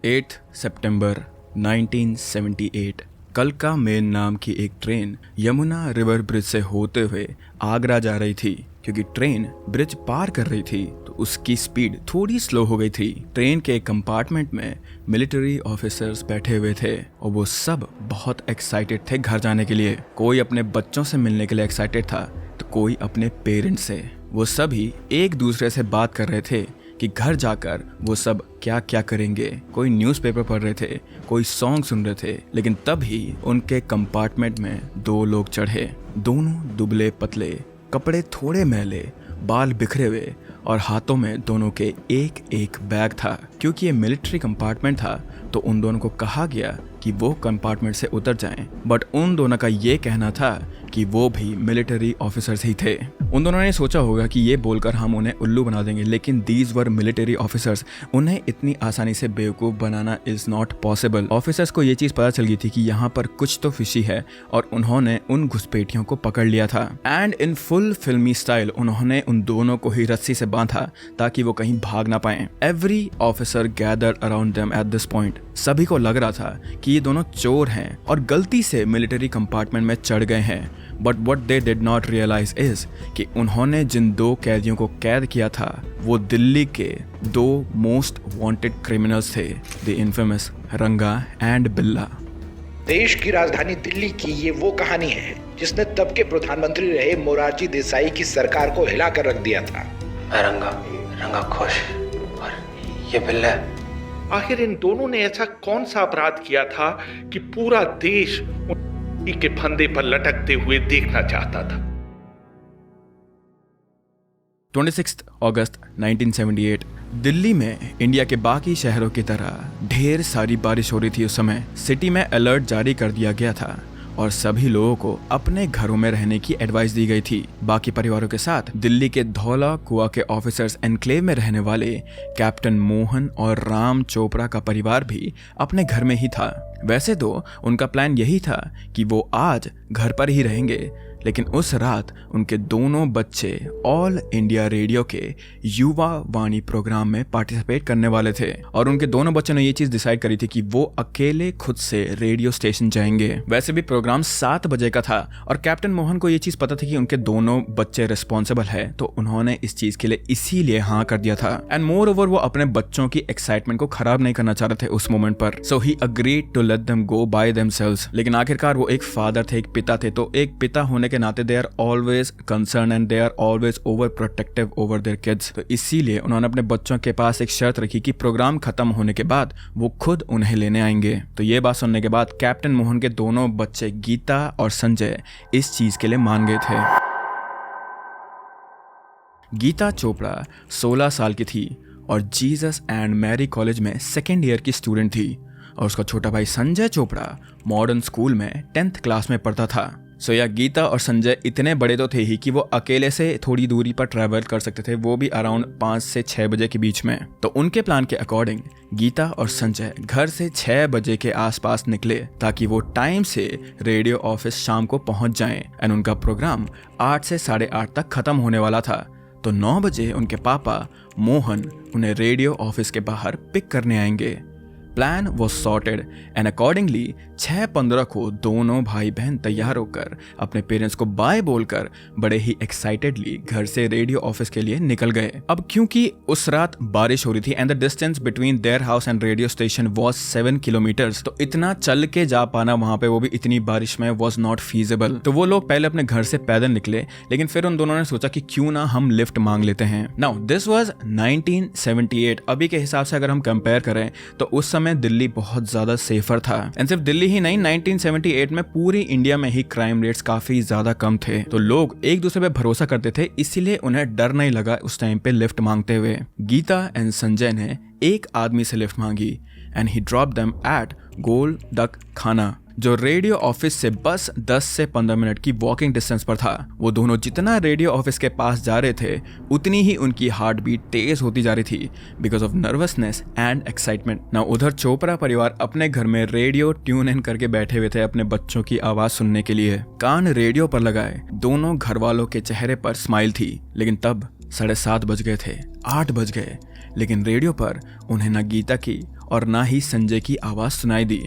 8 सितंबर 1978 कलका mail नाम की एक ट्रेन यमुना रिवर ब्रिज से होते हुए आगरा जा रही थी। क्योंकि ट्रेन ब्रिज पार कर रही थी तो उसकी स्पीड थोड़ी स्लो हो गई थी। ट्रेन के कंपार्टमेंट में मिलिट्री ऑफिसर्स बैठे हुए थे और वो सब बहुत एक्साइटेड थे घर जाने के लिए। कोई अपने बच्चों से मिलने के लिए एक्साइटेड था तो कोई अपने पेरेंट्स से। वो सभी एक दूसरे से बात कर रहे थे कि घर जाकर वो सब क्या क्या करेंगे। कोई न्यूज़पेपर पढ़ रहे थे, कोई सॉन्ग सुन रहे थे। लेकिन तभी उनके कंपार्टमेंट में दो लोग चढ़े। दोनों दुबले पतले, कपड़े थोड़े मैले, बाल बिखरे हुए और हाथों में दोनों के एक एक बैग था। क्योंकि ये मिलिट्री कंपार्टमेंट था तो उन दोनों को कहा गया कि वो कंपार्टमेंट से उतर जाएं। बट उन दोनों का ये कहना था कि वो भी मिलिट्री ऑफिसर्स ही थे। उन दोनों ने सोचा होगा कि ये बोलकर हम उन्हें उल्लू बना देंगे, लेकिन दीज वर मिलिट्री ऑफिसर्स। उन्हें इतनी आसानी से बेवकूफ़ बनाना इज नॉट पॉसिबल। ऑफिसर्स को ये चीज़ पता चल गई थी कि यहाँ पर कुछ तो फिशी है और उन्होंने उन घुसपैठियों को पकड़ लिया था। एंड इन फुल फिल्मी स्टाइल उन्होंने उन दोनों को ही रस्सी से बांधा ताकि वो कहीं भाग ना पाए। Every officer gathered around them at this point. सभी को लग रहा था कि ये दोनों चोर हैं और गलती से मिलिट्री कंपार्टमेंट में चढ़ गए हैं। But what they did not realise is कि उन्होंने जिन दो कैदियों को कैद किया था वो दिल्ली के दो मोस्ट वांटेड क्रिमिनल्स थे, द इन्फेमस रंगा एंड बिल्ला। देश की राजधानी दिल्ली की ये वो कहानी है जिसने तब के प्रधानमंत्री रहे मोरारजी देसाई की सरकार को हिला कर रख दिया था। रंगा खुश और ये बिल्ला। आखिर इन दोनों ने ऐसा कौन सा अपराध किया था कि पूरा देश उन्हीं के फंदे पर लटकते हुए देखना चाहता था। 26 अगस्त 1978 दिल्ली में इंडिया के बाकी शहरों की तरह ढेर सारी बारिश हो रही थी। उस समय सिटी में अलर्ट जारी कर दिया गया था और सभी लोगों को अपने घरों में रहने की एडवाइस दी गई थी। बाकी परिवारों के साथ दिल्ली के धौला कुआं के ऑफिसर्स एनक्लेव में रहने वाले कैप्टन मोहन और राम चोपड़ा का परिवार भी अपने घर में ही था। वैसे तो उनका प्लान यही था कि वो आज घर पर ही रहेंगे, लेकिन उस रात उनके दोनों बच्चे ऑल इंडिया रेडियो के युवा वाणी प्रोग्राम में पार्टिसिपेट करने वाले थे और उनके दोनों बच्चों ने ये चीज डिसाइड करी थी कि वो अकेले खुद से रेडियो स्टेशन जाएंगे। वैसे भी प्रोग्राम 7 बजे का था और कैप्टन मोहन को ये चीज पता थी कि उनके दोनों बच्चे रिस्पॉन्सिबल है, तो उन्होंने इस चीज के लिए इसीलिए हाँ कर दिया था। एंड मोर ओवर वो अपने बच्चों की एक्साइटमेंट को खराब नहीं करना चाह रहे थे उस मोमेंट पर। So he agreed to let them go by themselves. लेकिन आखिरकार वो एक फादर थे, एक पिता थे, तो एक पिता होने के नाते they are always concern and they are always over protective over their kids. तो इसीलिए उन्होंने अपने बच्चों के पास एक शर्त रखी कि प्रोग्राम खत्म होने के बाद वो खुद उन्हें लेने आएंगे। तो ये बात सुनने के बाद कैप्टन मोहन के दोनों बच्चे गीता और संजय इस चीज के लिए मान गए थे। गीता चोपड़ा 16 साल की थी और जीसस एंड मैरी कॉलेज में 2nd ईयर की स्टूडेंट थी और उसका छोटा भाई संजय चोपड़ा मॉडर्न स्कूल में 10th क्लास में पढ़ता था। सो या गीता और संजय इतने बड़े तो थे ही कि वो अकेले से थोड़ी दूरी पर ट्रैवल कर सकते थे, वो भी अराउंड 5 से 6 बजे के बीच में। तो उनके प्लान के अकॉर्डिंग गीता और संजय घर से 6 बजे के आसपास निकले ताकि वो टाइम से रेडियो ऑफिस शाम को पहुंच जाएं। एंड उनका प्रोग्राम 8 से 8:30 तक खत्म होने वाला था। तो 9 बजे उनके पापा मोहन उन्हें रेडियो ऑफिस के बाहर पिक करने आएंगे। Plan was sorted and accordingly 6:15 को दोनों भाई बहन तैयार होकर अपने पेरेंट्स को बाय बोलकर बड़े ही एक्साइटेडली घर से रेडियो ऑफिस के लिए निकल गए। अब क्योंकि उस रात बारिश हो रही थी and the distance between their house and radio station was 7 kilometres, तो इतना चल के जा पाना वहां पे वो भी इतनी बारिश में वॉज नॉट फीजिबल। तो वो लोग पहले अपने घर से पैदल निकले, लेकिन फिर उन दोनों ने सोचा कि क्यों ना हम लिफ्ट मांग लेते हैं। Now this was 1978। अभी के हिसाब से अगर हम कंपेयर करें तो उस समय दिल्ली बहुत ज्यादा सेफर था। एंड सिर्फ दिल्ली ही नहीं, 1978 में पूरी इंडिया में ही क्राइम रेट्स काफी ज्यादा कम थे। तो लोग एक दूसरे पे भरोसा करते थे, इसीलिए उन्हें डर नहीं लगा उस टाइम पे लिफ्ट मांगते हुए। गीता एंड संजय ने एक आदमी से लिफ्ट मांगी and he drop them at goal duck खाना, जो रेडियो ऑफिस से बस 10 से 15 मिनट की वॉकिंग डिस्टेंस पर था। वो दोनों जितना रेडियो ऑफिस के पास जा रहे थे उतनी ही उनकी हार्ट बीट तेज होती जा रही थी because of nervousness and excitement. ना उधर चोपड़ा परिवार अपने घर में रेडियो ट्यून इन करके बैठे हुए थे अपने बच्चों की आवाज सुनने के लिए। कान रेडियो पर लगाए दोनों घर वालों के चेहरे पर स्माइल थी, लेकिन तब 7:30 बज गए थे, 8 बज गए लेकिन रेडियो पर उन्हें न गीता की और ना ही संजय की आवाज़ सुनाई दी।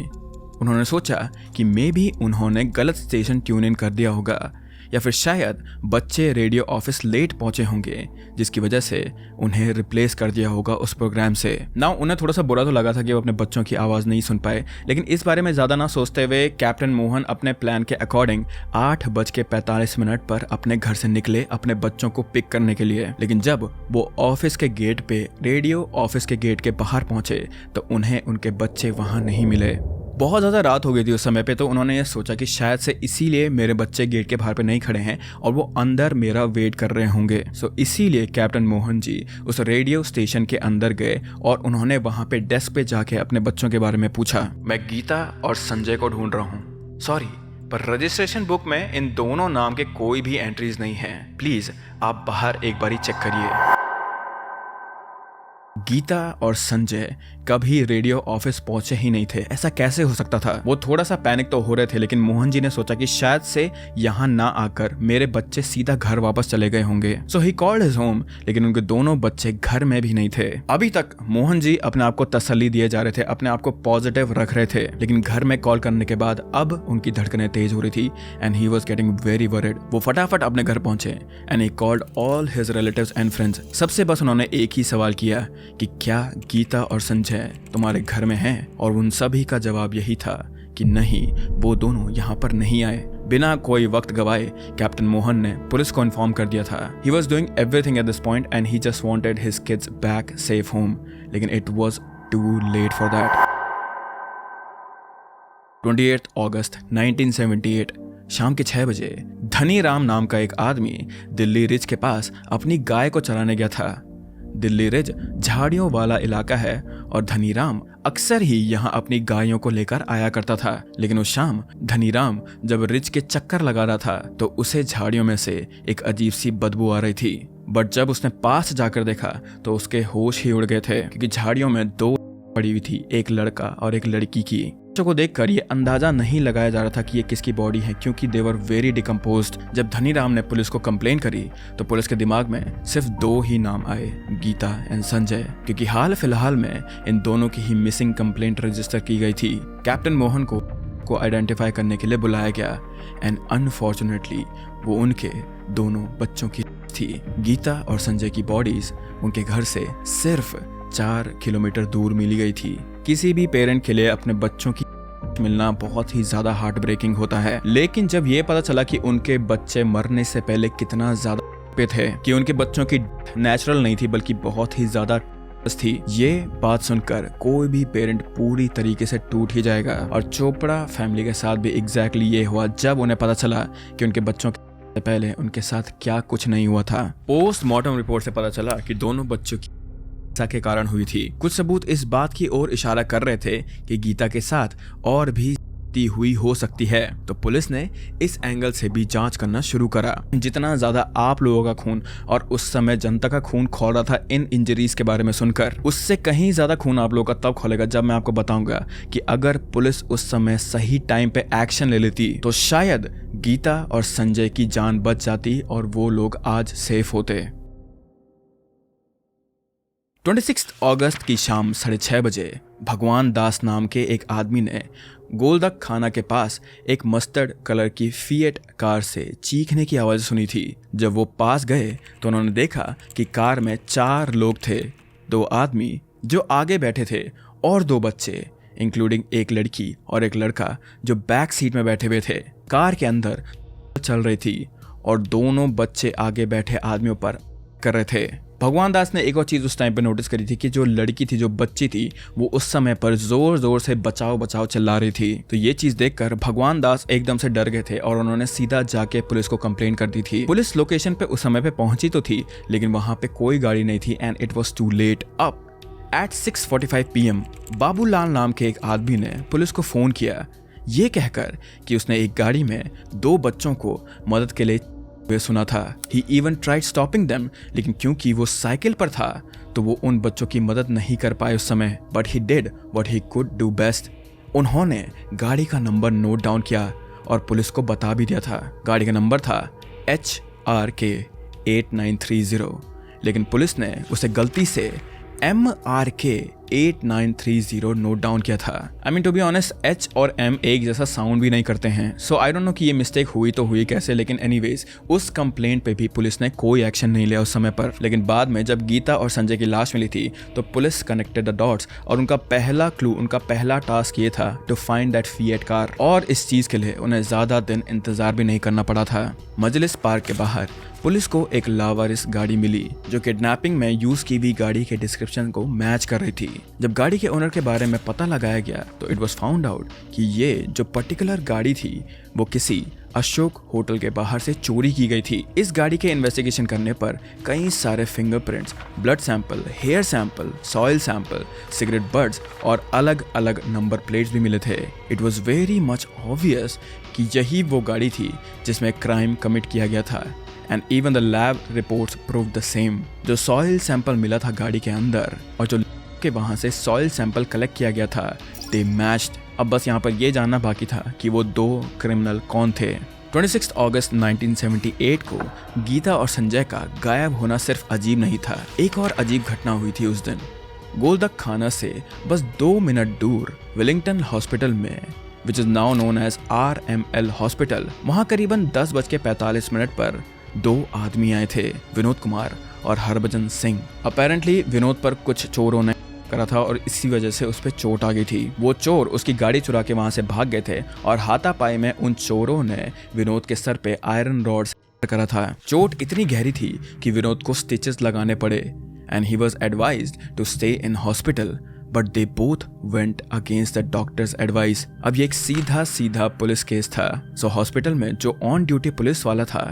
उन्होंने सोचा कि मे भी उन्होंने गलत स्टेशन ट्यून इन कर दिया होगा, या फिर शायद बच्चे रेडियो ऑफिस लेट पहुंचे होंगे, जिसकी वजह से उन्हें रिप्लेस कर दिया होगा उस प्रोग्राम से। ना उन्हें थोड़ा सा बुरा तो लगा था कि वो अपने बच्चों की आवाज़ नहीं सुन पाए, लेकिन इस बारे में ज़्यादा ना सोचते हुए कैप्टन मोहन अपने प्लान के अकॉर्डिंग 8:45 पर अपने घर से निकले अपने बच्चों को पिक करने के लिए। लेकिन जब वो ऑफिस के गेट पे रेडियो ऑफिस के गेट के बाहर पहुंचे तो उन्हें उनके बच्चे वहां नहीं मिले। बहुत ज़्यादा रात हो गई थी उस समय पे, तो उन्होंने ये सोचा कि शायद से इसीलिए मेरे बच्चे गेट के बाहर पे नहीं खड़े हैं और वो अंदर मेरा वेट कर रहे होंगे। सो इसीलिए कैप्टन मोहन जी उस रेडियो स्टेशन के अंदर गए और उन्होंने वहाँ पे डेस्क पे जाके अपने बच्चों के बारे में पूछा। मैं गीता और संजय को ढूंढ रहा हूँ, सॉरी पर रजिस्ट्रेशन बुक में इन दोनों नाम के कोई भी एंट्रीज नहीं है, प्लीज़ आप बाहर एक बारी चेक करिए। गीता और संजय कभी रेडियो ऑफिस पहुंचे ही नहीं थे। ऐसा कैसे हो सकता था? वो थोड़ा सा पैनिक तो हो रहे थे, लेकिन मोहन जी ने सोचा कि शायद से यहाँ ना आकर मेरे बच्चे सीधा घर वापस चले गए होंगे। सो ही कॉल्ड हिज होम, लेकिन उनके दोनों बच्चे घर में भी नहीं थे। अभी तक मोहन जी अपने आप को तसल्ली दिए जा रहे थे, अपने आप को पॉजिटिव रख रहे थे, लेकिन घर में कॉल करने के बाद अब उनकी धड़कनें तेज हो रही थी and he was getting very worried. वो फटाफट अपने घर पहुंचे and he called all his relatives and friends. सबसे बस उन्होंने एक ही सवाल किया कि क्या गीता और संजय तुम्हारे घर में हैं? और उन सभी का जवाब यही था कि नहीं, वो दोनों यहाँ पर नहीं आए। बिना कोई वक्त गवाए कैप्टन मोहन ने पुलिस को इन्फॉर्म कर दिया था। He was doing everything at this point and he just wanted his kids back safe home, लेकिन it was too late for that. 28 अगस्त 1978 शाम के 6 बजे धनी राम नाम का एक आदमी दिल्ली रिज के पास अपनी गाय को चराने गया था। दिल्ली रिज झाड़ियों वाला इलाका है और धनीराम अक्सर ही यहाँ अपनी गायों को लेकर आया करता था। लेकिन उस शाम धनीराम जब रिज के चक्कर लगा रहा था तो उसे झाड़ियों में से एक अजीब सी बदबू आ रही थी। बट जब उसने पास जाकर देखा तो उसके होश ही उड़ गए थे, क्योंकि झाड़ियों में दो पड़ी हुई थी, एक लड़का और एक लड़की की। बच्चों को देखकर ये अंदाजा नहीं लगाया जा रहा था कि ये किसकी बॉडी है, क्योंकि दे वर वेरी डिकम्पोज्ड। जब धनीराम ने पुलिस को कंप्लेन करी तो पुलिस के दिमाग में सिर्फ 2 ही नाम आए, गीता एंड संजय, क्योंकि हाल फिलहाल में इन दोनों की ही मिसिंग कंप्लेंट रजिस्टर की गई थी। कैप्टन मोहन को आइडेंटिफाई करने के लिए बुलाया गया एंड अनफॉर्चुनेटली वो उनके दोनों बच्चों की थी। गीता और संजय की बॉडीज उनके घर से सिर्फ 4 किलोमीटर दूर मिली गई थी। किसी भी पेरेंट के लिए अपने बच्चों की मिलना बहुत ही ज्यादा हार्ट ब्रेकिंग होता है, लेकिन जब ये पता चला कि उनके बच्चे मरने से पहले कितना ज्यादा पे थे, कि उनके बच्चों की नेचुरल नहीं थी बल्कि बहुत ही ज्यादा थी, ये बात सुनकर कोई भी पेरेंट पूरी तरीके से टूट ही जाएगा। और चोपड़ा फैमिली के साथ भी एग्जैक्टली ये हुआ जब उन्हें पता चला कि उनके बच्चों के पहले उनके साथ क्या कुछ नहीं हुआ था। पोस्टमार्टम रिपोर्ट से पता चला कि दोनों बच्चों की के कारण हुई थी। कुछ सबूत इस बात की ओर इशारा कर रहे थे कि गीता के साथ और भी हुई हो सकती है, तो पुलिस ने इस एंगल से भी जांच करना शुरू करा। जितना ज्यादा आप लोगों का खून और उस समय जनता का खून खौल रहा था इन इंजरीज के बारे में सुनकर, उससे कहीं ज्यादा खून आप लोगों का तब खोलेगा जब मैं आपको बताऊंगा कि अगर पुलिस उस समय सही टाइम पे एक्शन ले लेती तो शायद गीता और संजय की जान बच जाती और वो लोग आज सेफ होते। 26 अगस्त की शाम 6:30 बजे भगवान दास नाम के एक आदमी ने गोलदक खाना के पास एक मस्टर्ड कलर की फिएट कार से चीखने की आवाज़ सुनी थी। जब वो पास गए तो उन्होंने देखा कि कार में 4 लोग थे, 2 आदमी जो आगे बैठे थे और 2 बच्चे इंक्लूडिंग एक लड़की और एक लड़का जो बैक सीट में बैठे हुए थे। कार के अंदर चल रही थी और दोनों बच्चे आगे बैठे आदमियों पर कर रहे थे। भगवान दास ने एक और चीज उस टाइम पे नोटिस करी थी कि जो लड़की थी, जो बच्ची थी, वो उस समय पर जोर जोर से बचाओ बचाओ चिल्ला रही थी। तो ये चीज देखकर भगवान दास एकदम से डर गए थे और उन्होंने सीधा जाके पुलिस को कंप्लेन कर दी थी। पुलिस लोकेशन पे उस समय पे पहुंची तो थी, लेकिन वहां पे कोई गाड़ी नहीं थी and it was too late. Up at 6:45 PM Babulal नाम के एक आदमी ने पुलिस को फोन किया, ये कहकर कि उसने एक गाड़ी में 2 बच्चों को मदद के लिए वे सुना था। He even tried stopping them, लेकिन क्योंकि वो साइकिल पर था तो वो उन बच्चों की मदद नहीं कर पाए उस समय। But he did what he could do best. उन्होंने गाड़ी का नंबर नोट डाउन किया और पुलिस को बता भी दिया था। गाड़ी का नंबर था HRK 8930, लेकिन पुलिस ने उसे गलती से MRK 8930 नोट डाउन किया था। I mean to be honest, H और M एक जैसा साउंड भी नहीं करते हैं, सो आई डोंट नो कि ये मिस्टेक हुई तो हुई कैसे, लेकिन एनीवेज उस कंप्लेंट पे भी पुलिस ने कोई एक्शन नहीं लिया उस समय पर। लेकिन बाद में जब गीता और संजय की लाश मिली थी तो पुलिस कनेक्टेड द डॉट्स और उनका पहला क्लू, उनका पहला टास्क ये था to find that Fiat car, और इस चीज के लिए उन्हें ज्यादा दिन इंतजार भी नहीं करना पड़ा था। मजलिस पार्क के बाहर पुलिस को एक लावारिस गाड़ी मिली जो किडनैपिंग में यूज की हुई गाड़ी के डिस्क्रिप्शन को मैच कर रही थी। जब गाड़ी के ओनर के बारे में पता लगाया गया तो इट वाज फाउंड आउट कि ये जो पर्टिकुलर गाड़ी थी वो किसी अशोक होटल के बाहर से चोरी की गई थी। इस गाड़ी के इन्वेस्टिगेशन करने पर कई सारे fingerprints, blood sample, hair sample, soil sample, cigarette butts और अलग अलग नंबर प्लेट्स भी मिले थे। It was very much obvious कि यही वो गाड़ी थी जिसमें क्राइम कमिट किया गया था। And even the lab reports prove the same. जो सॉइल सैंपल मिला था गाड़ी के अंदर और जो के वहां से सॉइल सैंपल कलेक्ट किया गया था, दे मैच्ड। अब बस यहाँ पर यह जानना बाकी था कि वो दो क्रिमिनल कौन थे। 26 अगस्त 1978 को गीता और संजय का गायब होना सिर्फ अजीब नहीं था, एक और अजीब घटना हुई थी उस दिन। गोलदक खाना से बस 2 मिनट दूर वेलिंगटन हॉस्पिटल में, which is now known as RML hospital, वहां करीबन 10:45 पर 2 आदमी आए थे, विनोद कुमार और हरभजन सिंह। अपेरेंटली विनोद पर कुछ चोरों ने करा था और इसी वजह से उस पर चोट आ गई थी। वो चोर उसकी गाड़ी चुरा के वहां से भाग गए थे और हाथापाई में उन चोरों ने विनोद के सर पे आयरन रॉड करा था। चोट इतनी गहरी थी कि विनोद को स्टिचेस लगाने पड़े and he was advised to stay in hospital, but they both went against the doctor's advice. अब ये एक सीधा पुलिस केस था। सो हॉस्पिटल में जो ऑन ड्यूटी पुलिस वाला था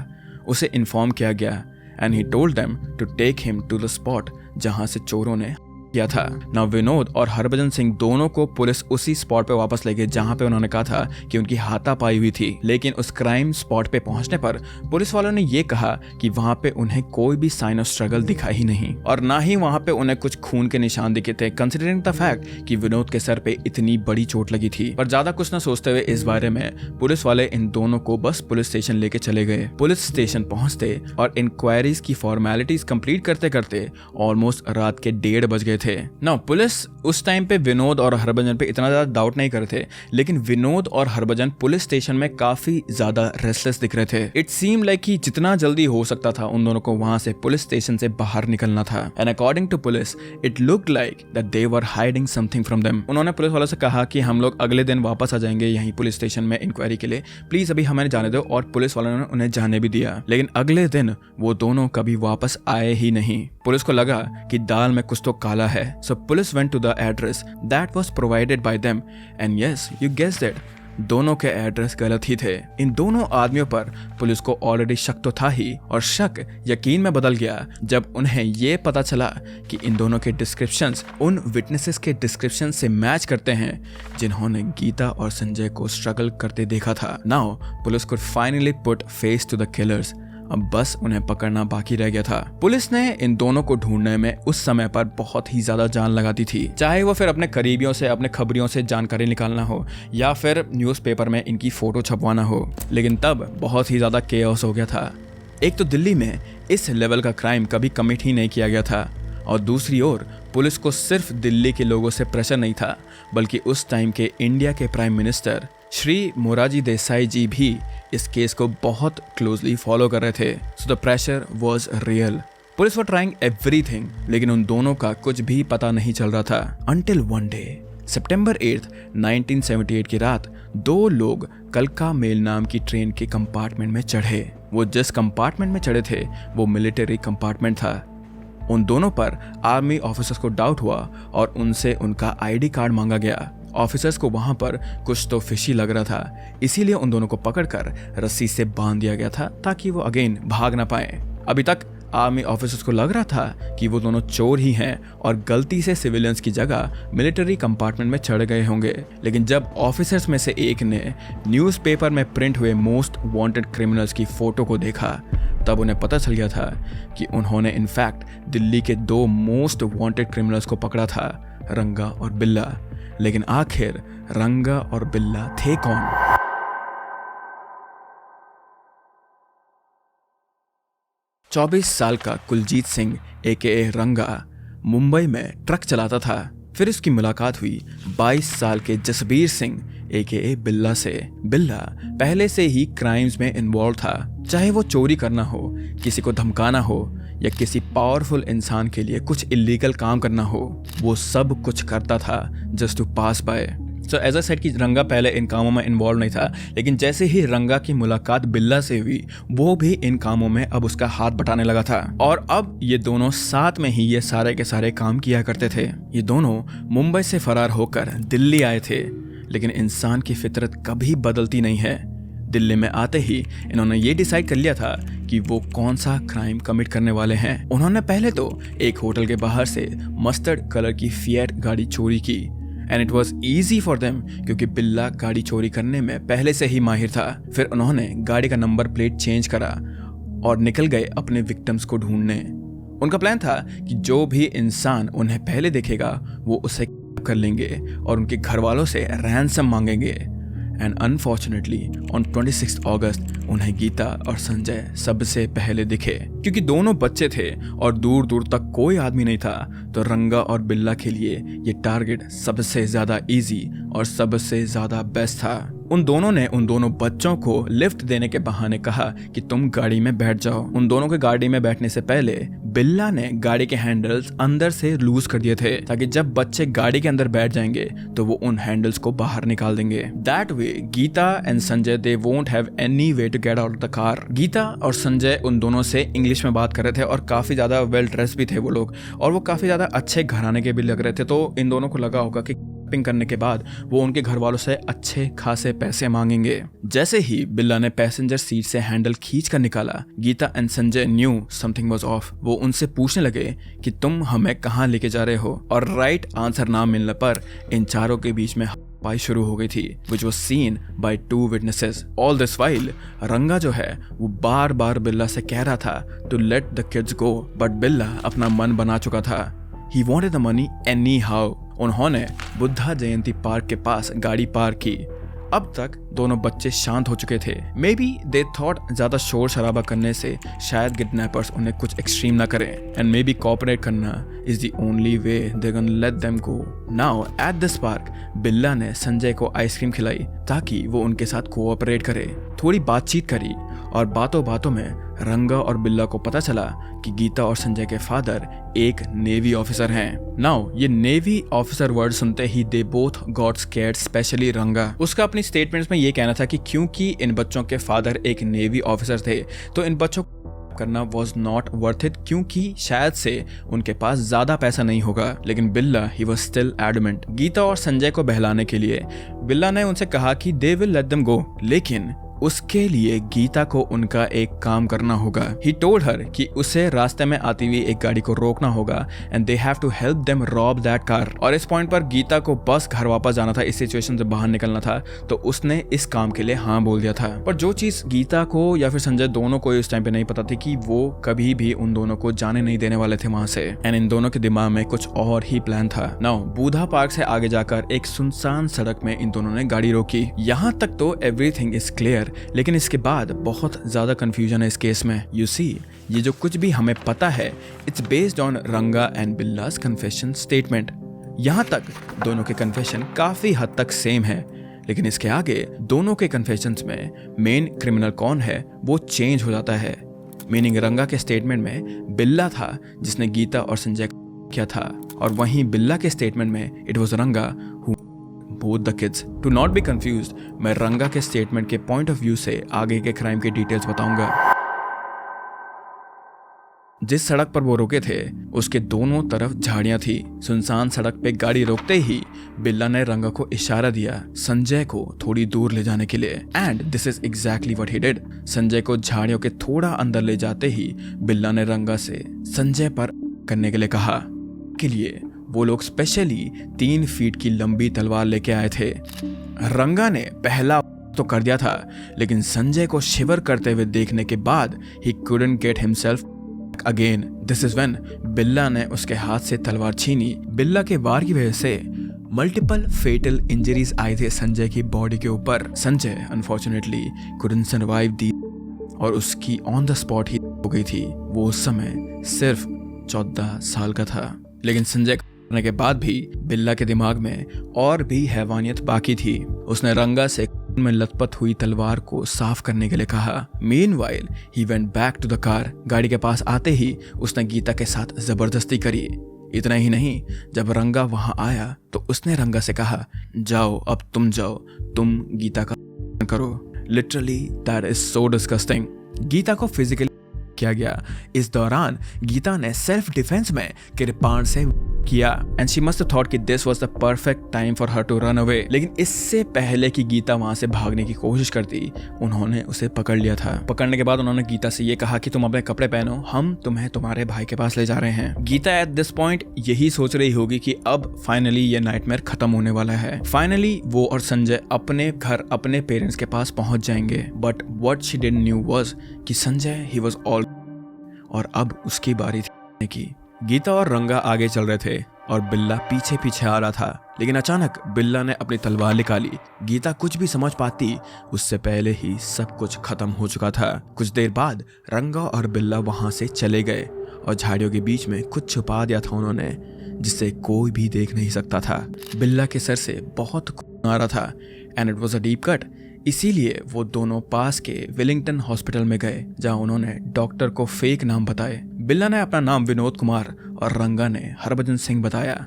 उसे इन्फॉर्म किया गया and he told them to take him to the spot जहां से चोरों ने किया था। ना विनोद और हरभजन सिंह दोनों को पुलिस उसी स्पॉट पे वापस ले गए जहां पे उन्होंने कहा था कि उनकी हाथापाई हुई थी। लेकिन उस क्राइम स्पॉट पे पहुंचने पर पुलिस वालों ने ये कहा कि वहां पे उन्हें कोई भी साइन ऑफ स्ट्रगल दिखा ही नहीं और ना ही वहां पे उन्हें कुछ खून के निशान दिखे थे, कंसिडरिंग द फैक्ट कि विनोद के सर पे इतनी बड़ी चोट लगी थी। पर ज्यादा कुछ न सोचते हुए इस बारे में पुलिस वाले इन दोनों को बस पुलिस स्टेशन लेके चले गए। पुलिस स्टेशन पहुंचते और इंक्वायरीज की फॉर्मेलिटीज कंप्लीट करते करते ऑलमोस्ट रात के 1:30 बज गए थे। ना पुलिस उस टाइम पे विनोद और हरभजन पे इतना ज्यादा डाउट नहीं कर रहे थे, लेकिन विनोद और हरभजन पुलिस स्टेशन में काफी ज्यादा रेस्टलेस दिख रहे थे। इट सीम लाइक कि जितना जल्दी हो सकता था उन दोनों को वहां से पुलिस स्टेशन से बाहर निकलना था। And according to police it looked like that they were hiding something from them. उन्होंने पुलिस वालों से कहा कि हम लोग अगले दिन वापस आ जाएंगे यहीं पुलिस स्टेशन में इंक्वायरी के लिए, प्लीज अभी हमें जाने दो, और पुलिस वालों ने उन्हें जाने भी दिया। लेकिन अगले दिन वो दोनों कभी वापस आए ही नहीं। पुलिस को लगा कि दाल में कुछ तो काला है, so police went to the address that was provided by them and yes, you guessed it, दोनों के एड्रेस गलत ही थे। इन दोनों आदमियों पर पुलिस को ऑलरेडी शक तो था ही, और शक यकीन में बदल गया जब उन्हें ये पता चला कि इन दोनों के डिस्क्रिप्शंस उन विटनेसेस के डिस्क्रिप्शन से मैच करते हैं जिन्होंने गीता और संजय को स्ट्रगल करते देखा था। Now police could finally put face to the killers। अब बस उन्हें पकड़ना बाकी रह गया था। पुलिस ने इन दोनों को ढूंढने में उस समय पर बहुत ही ज्यादा जान लगाती थी, चाहे वो फिर अपने करीबियों से, अपने खबरियों से जानकारी निकालना हो या फिर न्यूज़पेपर में इनकी फोटो छपवाना हो। लेकिन तब बहुत ही ज्यादा केओस हो गया था। एक तो दिल्ली में इस लेवल का क्राइम कभी कमिट ही नहीं किया गया था, और दूसरी ओर पुलिस को सिर्फ दिल्ली के लोगों से प्रेशर नहीं था, बल्कि उस टाइम के इंडिया के प्राइम मिनिस्टर श्री मोरारजी देसाई जी भी इस केस को बहुत क्लोजली फॉलो कर रहे थे। So the pressure was real. Police were trying everything, लेकिन उन दोनों का कुछ भी पता नहीं चल रहा था अंटिल वन डे सितंबर 8, 1978 की रात 2 लोग कलका मेल नाम की ट्रेन के कंपार्टमेंट में चढ़े। वो जिस कंपार्टमेंट में चढ़े थे वो मिलिट्री कंपार्टमेंट था। उन दोनों पर आर्मी ऑफिसर्स को डाउट हुआ और उनसे उनका ID कार्ड मांगा गया। ऑफिसर्स को वहां पर कुछ तो फिशी लग रहा था, इसीलिए उन दोनों को पकड़कर रस्सी से बांध दिया गया था ताकि वो अगेन भाग ना पाए। अभी तक आर्मी ऑफिसर्स को लग रहा था कि वो दोनों चोर ही हैं और गलती से सिविलियंस की जगह मिलिट्री कंपार्टमेंट में चढ़ गए होंगे। लेकिन जब ऑफिसर्स में से एक ने न्यूज़पेपर में प्रिंट हुए मोस्ट वांटेड क्रिमिनल्स की फोटो को देखा, तब उन्हें पता चल गया था कि उन्होंने इनफैक्ट दिल्ली के 2 मोस्ट वांटेड क्रिमिनल्स को पकड़ा था, रंगा और बिल्ला। लेकिन आखिर रंगा और बिल्ला थे कौन? चौबीस साल का कुलजीत सिंह AKA रंगा मुंबई में ट्रक चलाता था। फिर उसकी मुलाकात हुई 22 साल के जसबीर सिंह AKA बिल्ला से। बिल्ला पहले से ही क्राइम्स में इन्वॉल्व था, चाहे वो चोरी करना हो, किसी को धमकाना हो या किसी पावरफुल इंसान के लिए कुछ इलीगल काम करना हो, वो सब कुछ करता था just to pass by. So as I said कि रंगा पहले इन कामों में इन्वॉल्व नहीं था, लेकिन जैसे ही रंगा की मुलाकात बिल्ला से हुई, वो भी इन कामों में अब उसका हाथ बटाने लगा था। और अब ये दोनों साथ में ही ये सारे के सारे काम किया करते थे। ये दोनों मुंबई से फरार होकर दिल्ली आए थे, लेकिन इंसान की फितरत कभी बदलती नहीं है। दिल्ली में आते ही इन्होंने ये डिसाइड कर लिया था कि वो कौन सा क्राइम कमिट करने वाले हैं। उन्होंने पहले तो एक होटल के बाहर से मस्टर्ड कलर की फिएट गाड़ी चोरी की, and it was easy for them क्योंकि बिल्ला गाड़ी चोरी करने में पहले से ही माहिर था। फिर उन्होंने गाड़ी का नंबर प्लेट चेंज करा और निकल गए अपने विक्टिम्स को ढूंढने। उनका प्लान था कि जो भी इंसान उन्हें पहले देखेगा वो उसे कर लेंगे और उनके घर वालों से रैंसम मांगेंगे। एंड अनफॉर्चुनेटली ऑन 26 अगस्त उन्हें गीता और संजय सबसे पहले दिखे। क्योंकि दोनों बच्चे थे और दूर दूर तक कोई आदमी नहीं था, तो रंगा और बिल्ला के लिए ये टारगेट सबसे ज्यादा इजी और सबसे ज्यादा बेस्ट था। उन दोनों ने उन दोनों बच्चों को लिफ्ट देने के बहाने कहा कि तुम गाड़ी में बैठ जाओ। उन दोनों के गाड़ी में बैठने से पहले बिल्ला ने गाड़ी के हैंडल्स अंदर से लूज कर दिए थे, ताकि जब बच्चे गाड़ी के अंदर बैठ जाएंगे तो वो उन हैंडल्स को बाहर निकाल देंगे। That way Geeta and Sanjay they won't have any way to get out of the car. Geeta और संजय उन दोनों से इंग्लिश में बात कर रहे थे और काफी ज्यादा वेल ड्रेस भी थे वो लोग, और वो काफी ज्यादा अच्छे घराने के भी लग रहे थे। तो इन दोनों को लगा होगा कि करने के बाद वो उनके घर वालों से अच्छे खासे पैसे मांगेंगे। जैसे ही बिल्ला ने पैसेंजर सीट से हैंडल खींच कर निकाला, Geeta and Sanjay knew something was off. वो उनसे पूछने लगे कि तुम हमें कहां लेके जा रहे हो, और राइट आंसर ना मिलने पर इन चारों के बीच में पाई शुरू हो गई थी, which was seen by 2 witnesses. All this while, रंगा जो है वो बार बार बिल्ला से कह रहा था to let the kids go, but बिल्ला अपना मन बना चुका था। He wanted the money anyhow. उन्होंने बुद्धा जयंती पार्क के पास गाड़ी पार्क की। अब तक दोनों बच्चे शांत हो चुके थे। मे बी दे थॉट ज्यादा शोर शराबा करने से शायद किडनैपर्स उन्हें कुछ एक्सट्रीम ना करें, एंड मे बी कोऑपरेट करना is the only way they can let them go. Now at this park बिल्ला ने संजय को आइसक्रीम खिलाई ताकि वो उनके साथ कोऑपरेट करे। थोड़ी बातचीत करी और बातों बातों में रंगा और बिल्ला को पता चला कि गीता और संजय के फादर एक नेवी ऑफिसर हैं। नाउ ये नेवी ऑफिसर वर्ड सुनते ही they both got scared, specially Ranga. उसका अपनी स्टेटमेंट्स में ये कहना था कि क्योंकि इन बच्चों के फादर एक नेवी ऑफिसर थे तो इन बच्चों करना वॉज नॉट वर्थ इट, क्योंकि शायद से उनके पास ज्यादा पैसा नहीं होगा। लेकिन Billa he was still adamant. Geeta और संजय को बहलाने के लिए बिल्ला ने उनसे कहा कि दे विल लेट देम गो, लेकिन उसके लिए गीता को उनका एक काम करना होगा। ही टोल्ड हर कि उसे रास्ते में आती हुई एक गाड़ी को रोकना होगा and they have to help them rob that car. और इस पॉइंट पर गीता को बस घर वापस जाना था, इस सिचुएशन से बाहर निकलना था, तो उसने इस काम के लिए हाँ बोल दिया था। पर जो चीज गीता को या फिर संजय दोनों को इस टाइम पे नहीं पता थी कि वो कभी भी उन दोनों को जाने नहीं देने वाले थे वहां से, एंड इन दोनों के दिमाग में कुछ और ही प्लान था। नाउ बुद्धा पार्क से आगे जाकर एक सुनसान सड़क में इन दोनों ने गाड़ी रोकी। यहाँ तक तो एवरीथिंग इज क्लियर, लेकिन इसके बाद बहुत ज्यादा कंफ्यूजन है इस केस में। यू सी, ये जो कुछ भी हमें पता है इट्स बेस्ड ऑन रंगा एंड बिल्लास कन्फेशन स्टेटमेंट। यहाँ तक दोनों के कन्फेशन काफी हद तक सेम है, लेकिन इसके आगे दोनों के कन्फेशंस में मेन क्रिमिनल कौन है वो चेंज हो जाता है। मीनिंग रंगा के स्टेटमेंट में बिल्ला था जिसने गीता और संजय किया था, और वहीं बिल्ला के स्टेटमेंट में इट वाज रंगा who both the kids. To not be confused, मैं रंगा के स्टेटमेंट के पॉइंट ऑफ व्यू से आगे के क्राइम के डिटेल्स बताऊंगा। जिस सड़क पर वो रुके थे उसके दोनों तरफ झाड़ियां थी। सुनसान सड़क पे गाड़ी रोकते ही बिल्ला ने रंगा को इशारा दिया संजय को थोड़ी दूर ले जाने के लिए, and this is exactly what he did. Sanjay को झाड़ियों के थोड़ा अंदर ले जाते ही बिल्ला ने रंगा से संजय पर करने के लिए कहा। के लिए वो लोग स्पेशली 3 फीट की लंबी तलवार लेके आए थे। रंगा ने पहला तो कर दिया था, लेकिन संजय को शिवर करते हुए देखने के बाद ही couldn't get himself again. This is when बिल्ला ने उसके हाथ से तलवार छीनी। बिल्ला के वार की वजह से मल्टीपल फेटल इंजरीज आए थे संजय की बॉडी के ऊपर। संजय अनफॉर्चुनेटली couldn't survive दी और उसकी ऑन द स्पॉट ही हो गई थी। वो उस समय सिर्फ 14 साल का था। लेकिन संजय करने के बाद भी बिल्ला के दिमाग में और भी हैवानियत बाकी थी। उसने रंगा से में लथपथ हुई तलवार को साफ करने के लिए कहा। Meanwhile he went back to the car. गाड़ी के पास आते ही उसने गीता के साथ जबरदस्ती करी। इतना ही नहीं, जब रंगा वहां आया तो उसने रंगा से कहा, जाओ अब तुम जाओ, तुम गीता का करो। Literally that is so disgusting. Geeta को फिजिकली किया गया। इस दौरान गीता ने सेल्फ डिफेंस में कृपाण से किया and she must thought that this was the perfect time for her to run away. लेकिन इससे पहले कि गीता वहां से भागने की कोशिश करती, उन्होंने उसे पकड़ लिया था। पकड़ने के बाद उन्होंने गीता से ये कहा कि तुम अपने कपड़े पहनो, हम तुम्हें तुम्हारे भाई के पास ले जा रहे हैं। गीता एट दिस पॉइंट यही सोच रही होगी कि अब फाइनली ये नाइटमेयर खत्म होने वाला है। फाइनली वो और संजय अपने घर अपने पेरेंट्स के पास पहुंच जाएंगे। But what she didn't knew was कि संजय ही वाज ऑल और अब उसकी बारी थी की। गीता और रंगा आगे चल रहे थे और बिल्ला पीछे पीछे आ रहा था। लेकिन अचानक बिल्ला ने अपनी तलवार निकाली। गीता कुछ भी समझ पाती उससे पहले ही सब कुछ खत्म हो चुका था। कुछ देर बाद रंगा और बिल्ला वहां से चले गए और झाड़ियों के बीच में कुछ छुपा दिया था उन्होंने, जिससे कोई भी देख नहीं सकता था। बिल्ला के सर से बहुत खून आ रहा था and it was a deep cut. इसीलिए वो दोनों पास के विलिंगटन हॉस्पिटल में गए, जहां उन्होंने डॉक्टर को फेक नाम बताए। बिल्ला ने अपना नाम विनोद कुमार और रंगा ने हरभजन सिंह बताया।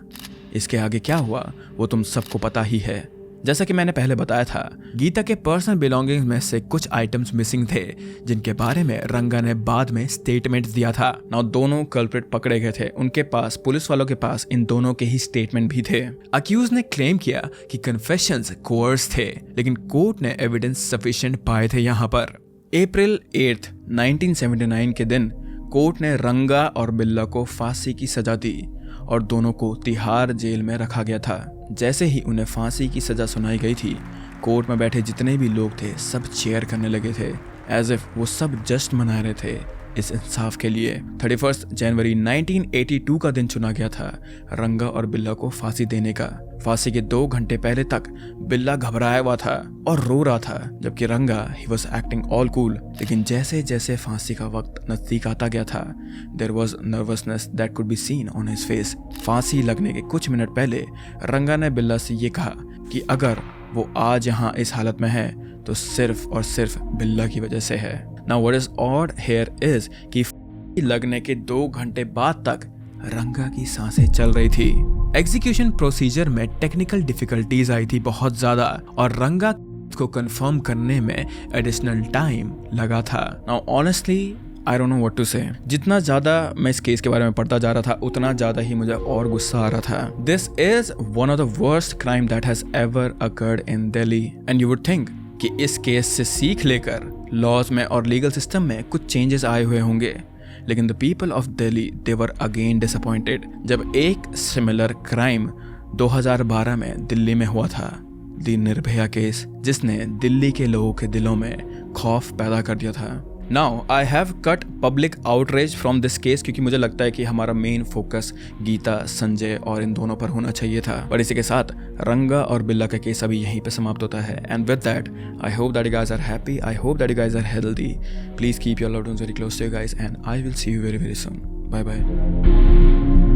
इसके आगे क्या हुआ वो तुम सबको पता ही है। जैसा कि मैंने पहले बताया था, गीता के पर्सनल बिलोंगिंग्स में से कुछ आइटम्स मिसिंग थे, जिनके बारे में रंगा ने बाद में स्टेटमेंट दिया था। नाउ दोनों कल्प्रिट पकड़े गए थे। उनके पास, पुलिस वालों के पास, इन दोनों के ही स्टेटमेंट भी थे। अक्यूज ने क्लेम किया कि कन्फेशंस कोर्स थे, लेकिन कोर्ट ने एविडेंस सफिशिएंट पाए थे। यहाँ पर अप्रैल 8, 1979 के दिन कोर्ट ने रंगा और बिल्ला को फांसी की सजा दी और दोनों को तिहाड़ जेल में रखा गया था। जैसे ही उन्हें फांसी की सजा सुनाई गई थी, कोर्ट में बैठे जितने भी लोग थे सब चीयर करने लगे थे, एज इफ वो सब जश्न मना रहे थे इस इंसाफ के लिए। 31 जनवरी 1982 का दिन चुना गया था रंगा और बिल्ला को फांसी देने का। फांसी के 2 घंटे पहले तक बिल्ला घबराया हुआ था और रो रहा था, जबकि रंगा he was acting all cool. लेकिन जैसे जैसे फांसी का वक्त नजदीक आता गया था, there was nervousness that could be seen on his face. फांसी लगने के कुछ मिनट पहले रंगा ने बिल्ला से ये कहा कि अगर वो आज यहाँ इस हालत में है तो सिर्फ और सिर्फ बिल्ला की वजह से है। Now what is odd here is कि लगने के 2 घंटे बाद तक रंगा की सांसें चल रही थी। एग्जीक्यूशन प्रोसीजर में टेक्निकल डिफिकल्टीज आई थी बहुत ज्यादा और रंगा को कंफर्म करने में एडिशनल टाइम लगा था। Now honestly I don't know what to say. जितना ज्यादा मैं इस केस के बारे में पढ़ता जा रहा था, उतना ज्यादा ही मुझे और गुस्सा आ रहा था। This is one of the worst crime that has ever occurred in Delhi and you would think कि इस केस से सीख लेकर लॉज में और लीगल सिस्टम में कुछ चेंजेस आए हुए होंगे। लेकिन the people of Delhi they were again disappointed जब एक सिमिलर क्राइम 2012 में दिल्ली में हुआ था, द निर्भया केस, जिसने दिल्ली के लोगों के दिलों में खौफ पैदा कर दिया था। Now I have cut public outrage from this case, क्योंकि मुझे लगता है कि हमारा मेन फोकस गीता, संजय और इन दोनों पर होना चाहिए था। पर इसी के साथ रंगा और बिल्ला का केस अभी यहीं पे समाप्त होता है। And with that I hope that you guys are happy, I hope that you guys are healthy. Please keep your loved ones very close to you guys and I will see you very very soon. Bye bye.